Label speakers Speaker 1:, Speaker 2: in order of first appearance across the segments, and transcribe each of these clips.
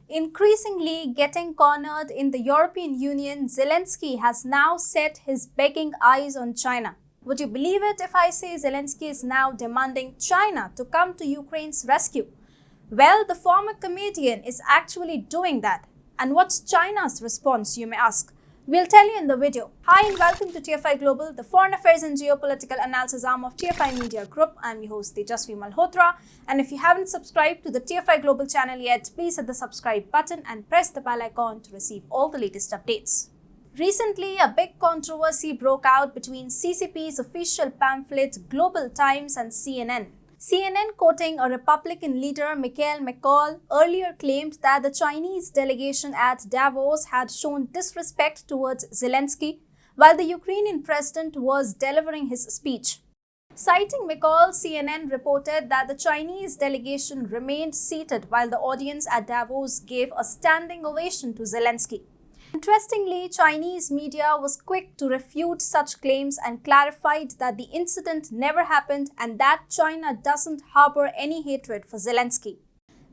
Speaker 1: Increasingly getting cornered in the European Union, Zelensky has now set his begging eyes on China. Would you believe it if I say Zelensky is now demanding China to come to Ukraine's rescue? Well, the former comedian is actually doing that. And what's China's response, you may ask? We'll tell you in the video. Hi and welcome to TFI Global, the foreign affairs and geopolitical analysis arm of TFI Media Group. I'm your host, Tejasvi Malhotra. And if you haven't subscribed to the TFI Global channel yet, please hit the subscribe button and press the bell icon to receive all the latest updates. Recently, a big controversy broke out between CCP's official pamphlet Global Times and CNN. CNN, quoting a Republican leader, Mikhail McCall, earlier claimed that the Chinese delegation at Davos had shown disrespect towards Zelensky while the Ukrainian president was delivering his speech. Citing McCall, CNN reported that the Chinese delegation remained seated while the audience at Davos gave a standing ovation to Zelensky. Interestingly, Chinese media was quick to refute such claims and clarified that the incident never happened and that China doesn't harbor any hatred for Zelensky.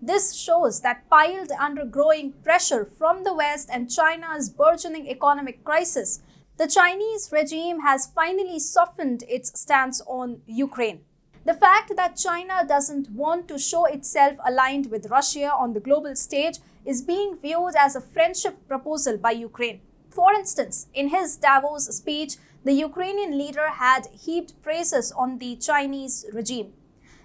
Speaker 1: This shows that piled under growing pressure from the West and China's burgeoning economic crisis, the Chinese regime has finally softened its stance on Ukraine. The fact that China doesn't want to show itself aligned with Russia on the global stage is being viewed as a friendship proposal by Ukraine. For instance, in his Davos speech, the Ukrainian leader had heaped praises on the Chinese regime.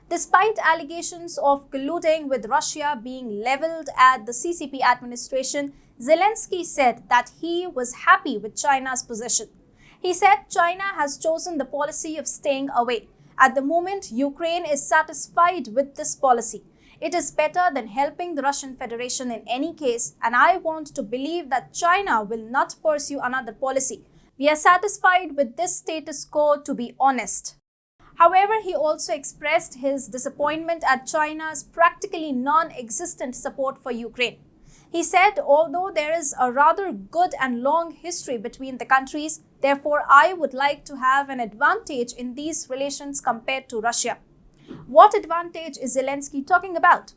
Speaker 1: Despite allegations of colluding with Russia being leveled at the CCP administration, Zelensky said that he was happy with China's position. He said China has chosen the policy of staying away. At the moment, Ukraine is satisfied with this policy. It is better than helping the Russian Federation in any case, and I want to believe that China will not pursue another policy. We are satisfied with this status quo, to be honest. However, he also expressed his disappointment at China's practically non-existent support for Ukraine. He said, although there is a rather good and long history between the countries, therefore I would like to have an advantage in these relations compared to Russia. What advantage is Zelensky talking about?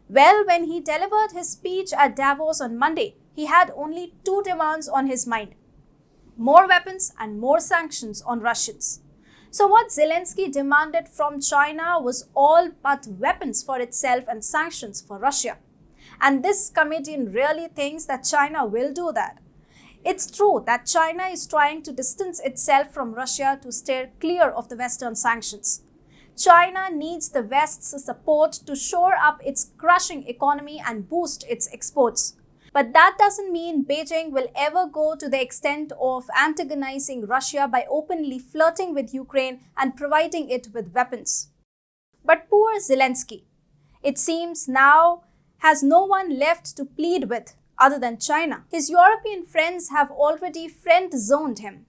Speaker 1: Well, when he delivered his speech at Davos on Monday, he had only two demands on his mind: more weapons and more sanctions on Russians. So what Zelensky demanded from China was all but weapons for itself and sanctions for Russia. And this comedian really thinks that China will do that. It's true that China is trying to distance itself from Russia to steer clear of the Western sanctions. China needs the West's support to shore up its crushing economy and boost its exports. But that doesn't mean Beijing will ever go to the extent of antagonizing Russia by openly flirting with Ukraine and providing it with weapons. But poor Zelensky, it seems now, has no one left to plead with other than China. His European friends have already friend-zoned him.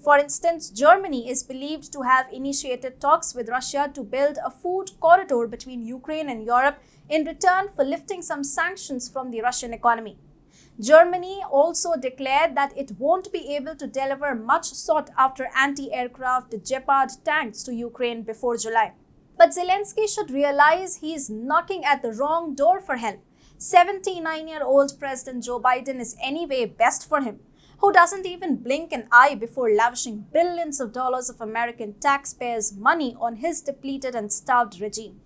Speaker 1: For instance, Germany is believed to have initiated talks with Russia to build a food corridor between Ukraine and Europe in return for lifting some sanctions from the Russian economy. Germany also declared that it won't be able to deliver much sought-after anti-aircraft Gepard tanks to Ukraine before July. But Zelensky should realize he's knocking at the wrong door for help. 79-year-old President Joe Biden is anyway best for him, who doesn't even blink an eye before lavishing billions of dollars of American taxpayers' money on his depleted and starved regime.